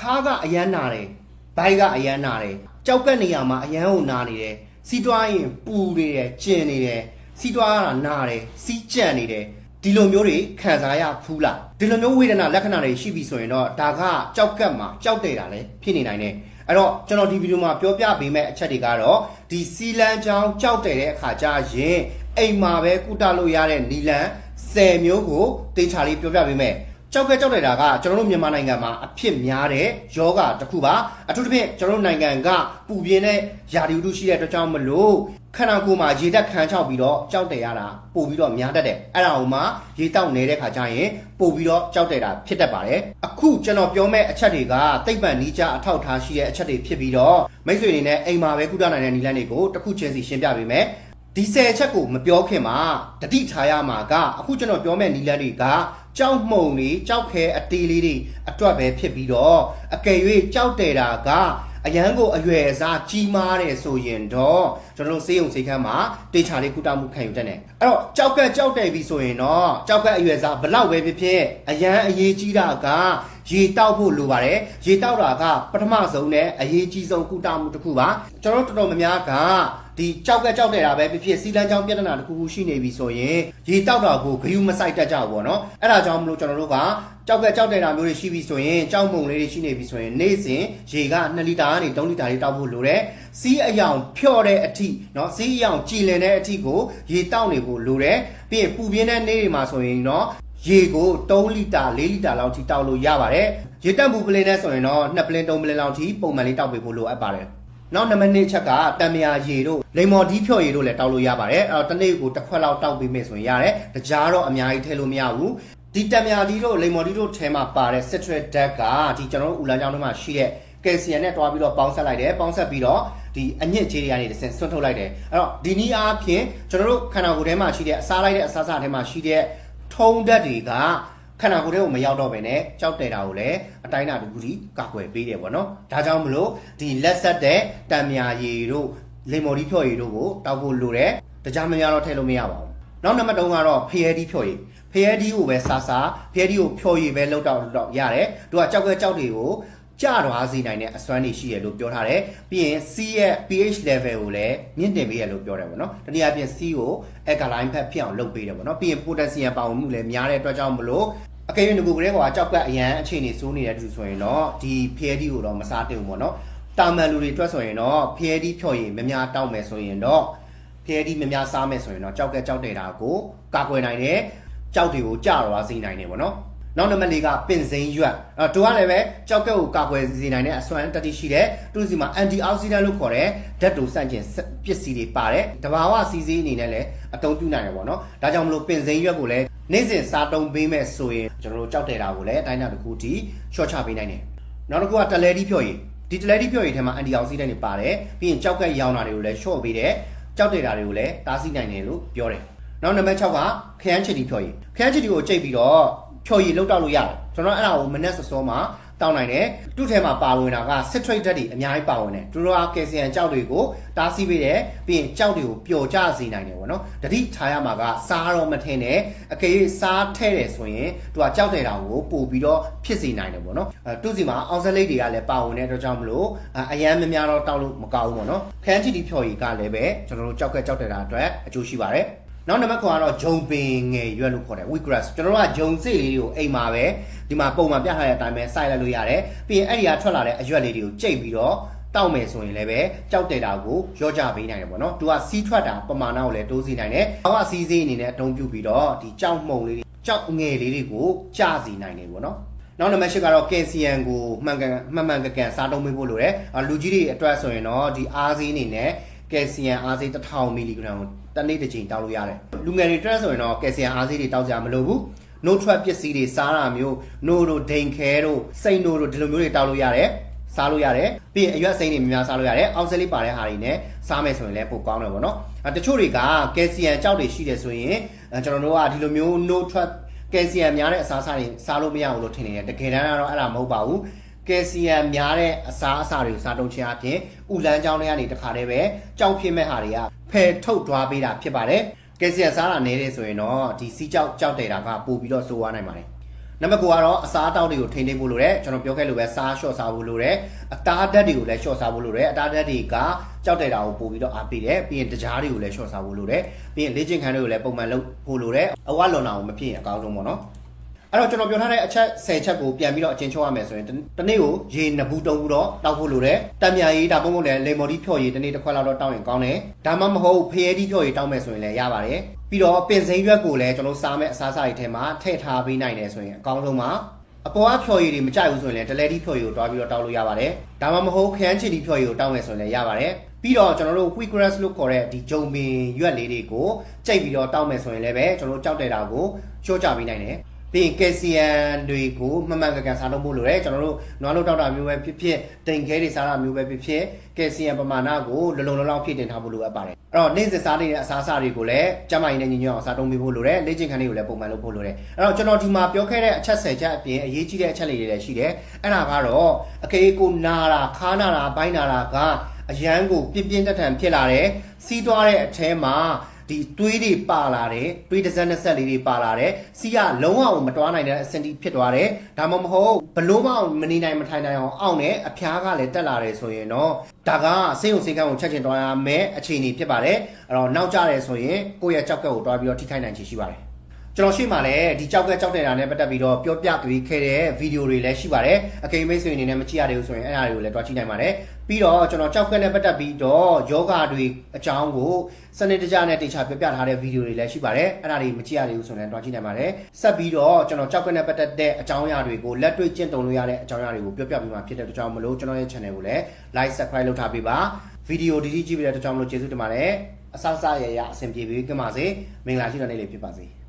ခါကအရန်နာတယ်ဘိုက်ကအရန်နာတယ်ကြောက်ကက်နေရမှာအရန်ကိုနာနေတယ်စီးတွားရင်ပူနေတယ်ကျင်နေတယ်စီးတွားရတာနာတယ်စီးကြံ့နေတယ်ဒီလိုမျိုးတွေခံစားရဖူးလားဒီလိုမျိုးဝေဒနာလက္ခဏာတွေရှိပြီဆိုရင်တော့ဒါကကြောက်ကက်မှာကြောက်တယ်တာလည်းဖြစ်နေနိုင်တယ်အဲ့တော့ကျွန်တော်ဒီဗီဒီယိုမှာပြောပြပေးမယ့်အချက်တွေကတော့ဒီစီလန်းချောင်းကြောက်တယ်တဲ့အခါကျရင်အိမ်မှာပဲကုတလို့ရတဲ့နီလန်10မျိုးကိုတေချာလေးပြောပြပေးမယ်ကြောက်ကတယ်တာကကျွန်တော်တို့မြန်မာနိုင်ငံမှာအဖြစ်များတဲ့ယောဂတစ်ခုပါအထူးသဖြင့်ကျွန်တော်တို့နိုင်ငံကပူပြင်းတဲ့ယာဒီဥတုရှိတဲ့အတွက်ကြောင့်မလို့ခန္ဓာကိုယ်မှာရေဓာတ်ခန်းချောက်ပြီးတော့ကြောက်တယ်ရတာပို့ပြီးတော့များတတ်တယ်အဲ့ဒါကိုမှရေတောက်နေတဲ့ခါကျရင်ပို့ပြီးတော့ကြောက်တယ်တာဖြစ်တတ်ပါတယ်အခုကျွန်တော်ပြောမယ့်အချက်တွေကသိပ္ပံနည်းကျအထောက်ထားရှိတဲ့အချက်တွေဖြစ်ပြီးတော့မိတ်ဆွေအနေနဲ့အိမ်မှာပဲကုသနိုင်တဲ့နည်းလမ်းတွေကိုတစ်ခုချင်းစီရှင်းပြပေးမယ်ဒီ10အချက်ကိုမပြောခင်မှာတတိထားရမှာကအခုကျွန်တော်ပြောမယ့်နည်းလမ်းတွေကကြောက်မှုန်လေးကြောက်ခဲအတေးလေးတွေအတွက်ပဲဖြစ်ပြီးတော့အကယ်၍ကြောက်တယ်တာကအရန်ကိုအရွယ်အစားကြီးမားတယ်ဆိုရင်တော့ကျွန်တော်တို့စေးုံစေးခန်းမှာတေချာလေးကုတမှုခံယူတတ်တယ်အဲ့တော့ကြောက်တယ်ပြီဆိုရင်တော့ကြောက်ကအရွယ်အစားဘလောက်ပဲဖြစ်ဖြစ်အရန်အရေးကြီးတာကရေတောက်ဖို့လိုပါတယ်ရေတောက်တာကပထမဆုံးနဲ့အရေးကြီးဆုံးကုတမှုတစ်ခုပါကျွန်တော်တို့တော်တော်များများကဒီကြောက်တယ်တာပဲဖြစ်ဖြစ်စီလန်းချောင်းပြဿနာတစ်ခုခုရှိနေပြီဆိုရင်ရေတောက်တာကိုဂယုမဆိုင်တတ်ကြဘူးပေါ့နော်အဲ့ဒါကြောင့်မလို့ကျွန်တော်တို့ကကြောက်တယ်တာမျိုးတွေရှိပြီဆိုရင်ကြောက်မုံလေးတွေရှိနေပြီဆိုရင်နေ့စဉ်ရေက2လီတာကနေ3လီတာလေးတောက်ဖို့လိုတယ်စီးအယောင်ဖြော့တဲ့အထိเนาะစီးအယောင်ကြည်လင်တဲ့အထိကိုရေတောက်နေဖို့လိုတယ်ပြီးရင်ပူပြင်းတဲ့နေ့တွေမှာဆိုရင်เนาะရေကို3လီတာ4လီတာလောက်ထိတောက်လို့ရပါတယ်ရေတက်ပူပလင်းနဲ့ဆိုရင်တော့2ပလင်း3ပလင်းလောက်ထိပုံမှန်လေးတောက်ပေးဖို့လိုအပ်ပါတယ်နောက်နံပါတ်2ချက်ကတံမြာရေတို့လိမ္မော်ဒီဖြော့ရေတို့လည်းတောက်လို့ရပါတယ်အဲ့တော့တစ်နေ့ကိုတစ်ခွက်လောက်တောက်ပေးမယ်ဆိုရင်ရတယ်တကြားတော့အများကြီးထည့်လို့မရဘူးဒီတံမြာဒီတို့လိမ္မော်ဒီတို့ထဲမှာပါတဲ့ citricဓာတ်ကဒီကျွန်တော်တို့ဦးလန်းချောင်းထဲမှာရှိတဲ့ကယ်လ်ဆီယမ်နဲ့တွားပြီးတော့ပေါင်းဆက်လိုက်တယ်ပေါင်းဆက်ပြီးတော့ဒီအညစ်အကြေးတွေကနေတစ်ဆင့်ဆွတ်ထုတ်လိုက်တယ်အဲ့တော့ဒီနည်းအားဖြင့်ကျွန်တော်တို့ခန္ဓာကိုယ်ထဲမှာရှိတဲ့အစားလိုက်တဲ့အစားထဲမှာရှိတဲ့ထုံးဓာတ်တွေကခန္ဓာကိုယ်ထဲကိုမရောက်တော့ဘဲနဲ့ကြောက်တယ်တာကိုလည်းအတိုင်းအတာတစ်ခုစီကာကွယ်ပေးတယ်ပေါ့နော်ဒါကြောင့်မလို့ဒီလက်ဆက်တဲ့တံမြာရည်တို့လိမ္မော်ဒီဖြော့ရည်တို့ကိုတောက်ဖို့လိုတယ်တခြားမများတော့ထည့်လို့မရပါဘူးနောက်နံပါတ်3ကတော့ဖျဲဒီဖြော့ရည်ဖျဲဒီကိုပဲစားဖျဲဒီကိုဖြော့ရည်ပဲလောက်တော့ရတယ်သူကကြောက်တွေကိုကျသွားစေနိုင်တဲ့အစွမ်းတွေရှိရလို့ပြောထားတယ်ပြီးရင် C ရဲ့ pH level ကိုလည်းမြင့်တင်ပေးရလို့ပြောတယ်ပေါ့နော်တနည်းအားဖြင့် C ကို alkaline ဖက်ဖြစ်အောင်လုပ်ပေးတယ်ပေါ့နော်ပြီးရင် potassium ပါဝင်မှုလည်းများတဲ့အတွက်ကြောင့်မလို့အကယ်၍ငကိုကလေးကအကြောက်ကပ်အရန်အခြေအနေစိုးနေတဲ့သူဆိုရင်တော့ဒီဖျဲဒီကိုတော့မစားတင်ဘူးပေါ့နော်တာမန်လူတွေအတွက်ဆိုရင်တော့ဖျဲဒီဖြော့ရည်မများတောက်မယ်ဆိုရင်တော့ဖျဲဒီမများစားမယ်ဆိုရင်တော့ကြောက်တယ်တာကိုကာကွယ်နိုင်တယ်ကြောက်တွေကိုကျသွားစေနိုင်တယ်ပေါ့နော်နောက်နံပါတ်4ကပင်စိမ်းရွက်သူကလည်းပဲကြောက်ကက်ကိုကာကွယ်စေနိုင်တဲ့အစွမ်းတတိရှိတဲ့သူစီမှာ antioxidant လို့ခေါ်တဲ့ဓာတ်တိုဆန့်ကျင်ပစ္စည်းတွေပါတယ်တဘာဝစီးစီးအနေနဲ့လည်းအသုံးပြုနိုင်တယ်ပေါ့နော်ဒါကြောင့်မလို့ပင်စိမ်းရွက်ကိုလည်းနေ့စဉ်စားတုံးပေးမဲ့ဆိုရင်ကျွန်တော်တို့ကြောက်တယ်တာကိုလည်းအတိုင်းအတာတစ်ခုထိရှော့ချပေးနိုင်တယ်နောက်တစ်ခုကတလဲဒီဖြော့ရည်ဒီတလဲဒီဖြော့ရည်ထဲမှာ antioxidant တွေပါတယ်ပြီးရင်ကြောက်ကက်ရောင်တာတွေကိုလည်းရှော့ပေးတယ်ကြောက်တယ်တာတွေကိုလည်းတားဆီးနိုင်တယ်လို့ပြောတယ်နောက်နံပါတ်6ကခရမ်းချီတီဖြော့ရည်ခရမ်းချီတီကိုကြိတ်ပြီးတော့ဖြော်ရည်လောက်တောက်လို့ရတယ်ကျွန်တော်အဲ့ဒါကိုမနက်စောမှာတောက်နိုင်တယ်သူ့ထဲမှာပါဝင်တာက citric ဓာတ်တွေအများကြီးပါဝင်တယ်သူတို့ကကယ်လ်ဆီယမ်ကြောက်တွေကိုတားဆီးပေးတယ်ပြီးရင်ကြောက်တွေကိုပျော်ကျစေနိုင်တယ်ပေါ့နော်တတိထားရမှာကစားတော့မထင်းနဲ့အကယ်၍စားထဲ့တယ်ဆိုရင်သူကကြောက်တယ်တာကိုပို့ပြီးတော့ဖြစ်စေနိုင်တယ်ပေါ့နော်သူ့စီမှာအောက်ဆလိတ်တွေကလည်းပါဝင်တဲ့အတွက်ကြောင့်မလို့အရန်မများတော့တောက်လို့မကောင်းဘူးပေါ့နော်ခန်းချီတီဖြော်ရည်ကလည်းပဲကျွန်တော်တို့ကြောက်တယ်တာအတွက်အကျိုးရှိပါတယ်နောက်နံပါတ်9ကတော့ဂျုံပင်ငယ်ရွက်လို့ခေါ်တယ် wheatgrass ကျွန်တော်တို့ကဂျုံစေ့လေးတွေကိုအိမ်မှာပဲဒီမှာပုံမှန်ပြထားတဲ့အတိုင်းပဲစိုက်လိုက်လို့ရတယ်ပြီးရင်အဲ့ဒီကထွက်လာတဲ့အရွက်လေးတွေကိုကြိတ်ပြီးတော့တောက်မယ်ဆိုရင်လည်းပဲကြောက်တယ်တာကိုရောကြပေးနိုင်တယ်ပေါ့နော်သူကစီးထွက်တာပမာဏကိုလည်းတိုးစီနိုင်တယ်ဘာမှစီးစေးအနေနဲ့အသုံးပြုပြီးတော့ဒီကြောက်မှုန်လေးတွေကြောက်ငယ်လေးတွေကိုကျစီနိုင်တယ်ပေါ့နော်နောက်နံပါတ်10ကတော့ကယ်လ်ဆီယမ်ကိုမှန်ကန်စားသုံးပေးဖို့လိုတယ်လူကြီးတွေအတွက်ဆိုရင်တော့ဒီအားစေးအနေနဲ့ကယ်လ်ဆီယမ်အားစေး1000 mg ကိုတနေ့တစ်ချိန်တောက်လို့ရတယ်လူငယ်တွေအတွက်ဆိုရင်တော့ကယ်လ်ဆီယမ်အားစေးတွေတောက်ကြမလို့ဘူးနို့ထွက်ပစ္စည်းတွေစားတာမျိုးနို့တို့ဒိန်ခဲတို့စိတ်နို့တို့ဒီလိုမျိုးတွေတောက်လို့ရတယ်စားလို့ရတယ်ပြီးရင်အရွက်စိမ်းတွေများစားလို့ရတယ်အောက်ဆဲလေးပါတဲ့ဟာတွေနဲ့စားမယ်ဆိုရင်လည်းပိုကောင်းတယ်ပေါ့နော်တချို့တွေကကယ်လ်ဆီယမ်ကြောက်တွေရှိတယ်ဆိုရင်ကျွန်တော်တို့ကဒီလိုမျိုးနို့ထွက်ကယ်လ်ဆီယမ်များတဲ့အစားအစာတွေစားလို့မရဘူးလို့ထင်နေတယ်တကယ်တမ်းကတော့အဲ့ဒါမဟုတ်ပါဘူးကယ်လ်ဆီယမ်များတဲ့အစားအစာတွေကိုစားတုံးခြင်းအပြင်ဥလန်းချောင်းတွေကနေတခါတည်းပဲကြောက်ဖြစ်မဲ့ဟာတွေကဖယ်ထုတ်သွားပေးတာဖြစ်ပါတယ်ကယ်လ်ဆီယမ်စားတာနည်းတယ်ဆိုရင်တော့ဒီစီးကြောက်တယ်တာကပို့ပြီးတော့ဆိုးသွားနိုင်ပါတယ် နံပါတ်9ကတော့အစားအသောက်တွေကိုထိန်းသိမ်းဖို့လိုတယ်ကျွန်တော်ပြောခဲ့လို့ပဲစားလျှော့စားဖို့လိုတယ်အသားဓာတ်တွေကိုလည်းလျှော့စားဖို့လိုတယ်အသားဓာတ်တွေကကြောက်တဲ့တာကိုပို့ပြီးတော့အားပေးတယ်ပြီးရင်တကြားတွေကိုလည်းလျှော့စားဖို့လိုတယ်ပြီးရင်လေ့ကျင့်ခန်းတွေကိုလည်းပုံမှန်လုပ်ဖို့လိုတယ်အဝလွန်တာကိုမဖြစ်ရင်အကောင်းဆုံးပေါ့နော်အဲ့တော့ကျွန်တော်ပြောထားတဲ့အချက်10ချက်ကိုပြန်ပြီးတော့အချင်းချုပ်ရမယ်ဆိုရင်တနေ့ကိုရေ2ဘူး3ဘူးတော့တောက်ဖို့လိုတယ်တံမြာရည်ဒါမှမဟုတ်လည်းလေမော်ဒီဖြော်ရည်တနေ့တစ်ခွက်လောက်တော့တောက်ရင်ကောင်းတယ်ဒါမှမဟုတ်ဖရဲဒီဖြော်ရည်တောက်မယ်ဆိုရင်လည်းရပါတယ်ပြီးတော့ပင်စိမ်းရွက်ကိုလည်းကျွန်တော်စားမဲ့အစားအစာတွေထဲမှာထည့်ထားပေးနိုင်တယ်ဆိုရင်အကောင်းဆုံးပါအပေါ်အဖြော်ရည်တွေမကြိုက်ဘူးဆိုရင်လည်းဒလဲဒီဖြော်ရည်ကိုတွားပြီးတော့တောက်လို့ရပါတယ်ဒါမှမဟုတ်ခရမ်းချီဒီဖြော်ရည်ကိုတောက်မယ်ဆိုရင်လည်းရပါတယ်ပြီးတော့ကျွန်တော်တို့ quick grass လို့ခေါ်တဲ့ဒီဂျုံပင်ရွက်လေးတွေကိုကြိတ်ပြီးတော့တောက်မယ်ဆိုရင်လည်းပဲကျွန်တော်တို့ကြောက်တဲ့တာကိုချိုးချပေးနိုင်တယ်ပြီးရင်ကယ်လ်ဆီယမ်တွေကိုမှန်မှန်ကန်ကန်စားလို့မို့လို့ရတယ်ကျွန်တော်တို့နွားလို့တောက်တာမျိုးပဲဖြစ်ဖြစ်တိမ်ခဲတွေစားတာမျိုးပဲဖြစ်ဖြစ်ကယ်လ်ဆီယမ်ပမာဏကိုလုံလုံလောက်ဖြည့်တင်ထားဖို့လိုအပ်ပါတယ်အဲ့တော့နေ့စဉ်စားနေတဲ့အစားအစာတွေကိုလည်းကျန်းမာရေးနဲ့ညီညွတ်အောင်စားသုံးပေးဖို့လိုတယ်လေ့ကျင့်ခန်းတွေကိုလည်းပုံမှန်လုပ်ဖို့လိုတယ်အဲ့တော့ကျွန်တော်ဒီမှာပြောခဲ့တဲ့အချက်10ချက်အပြင်အရေးကြီးတဲ့အချက်လေးတွေလည်းရှိတယ်အဲ့ဒါကတော့အကေကိုနာတာခါနာတာဘိုင်းနာတာကအရန်ကိုပြင်းပြင်းထန်ထန်ဖြစ်လာတယ်စီးသွားတဲ့အထဲမှာဒီသွေးတွေပါလာတယ်သွေးတစ်စက်နှစ်စက်လေးတွေပါလာတယ်စီးကလုံးဝမတွားနိုင်တဲ့အဆင့်ထိဖြစ်သွားတယ်ဒါမှမဟုတ်ဘလို့မနေနိုင်မထိုင်နိုင်အောင်အောင့်နဲ့အဖျားကလည်းတက်လာတယ်ဆိုရင်တော့ဒါကဆေးရုံဆေးခန်းကိုချက်ချင်းတွားရမယ်အခြေအနေဖြစ်ပါတယ်အဲ့တော့နောက်ကျတယ်ဆိုရင်ကိုယ့်ရဲ့ကြောက်ကက်ကိုတွားပြီးတော့ထိခိုက်နိုင်ချေရှိပါတယ်ကျွန်တော်ရှေ့မှာလည်းဒီကြောက်ကက်ကြောက်တဲ့တာနဲ့ပတ်သက်ပြီးတော့ပြောပြပေးခဲ့တဲ့ဗီဒီယိုတွေလည်းရှိပါတယ်အကိမိတ်ဆွေအနေနဲ့မကြည့်ရသေးဘူးဆိုရင်အဲ့ဒါတွေကိုလည်းတွားကြည့်နိုင်ပါတယ်ပြီးတော့ကျွန်တော်ကြောက်ကက်နဲ့ပတ်သက်ပြီးတော့ယောဂတွေအကြောင်းကိုစနစ်တကျနဲ့တေချာပြပြထားတဲ့ဗီဒီယိုတွေလည်းရှိပါတယ်အဲ့ဒါတွေမကြည့်ရသေးဘူးဆိုရင်တွားကြည့်နိုင်ပါတယ်ဆက်ပြီးတော့ကျွန်တော်ကြောက်ကက်နဲ့ပတ်သက်တဲ့အကြောင်းအရာတွေကိုလက်တွေ့ကျင့်သုံးလို့ရတဲ့အကြောင်းအရာတွေကိုပြောပြပေးမှာဖြစ်တဲ့အတွက်ကြောင့်မလို့ကျွန်တော်ရဲ့ channel ကိုလည်း like subscribe လုပ်ထားပေးပါဗီဒီယိုဒီကြည့်ပြီးတဲ့အတွက်ကြောင့်မလို့ကျေးဇူးတင်ပါတယ်အဆောက်အအရရအဆင်ပြေပြီးကြပါစေမင်္ဂလာရှိတဲ့နေ့လေးဖြစ်ပါစေ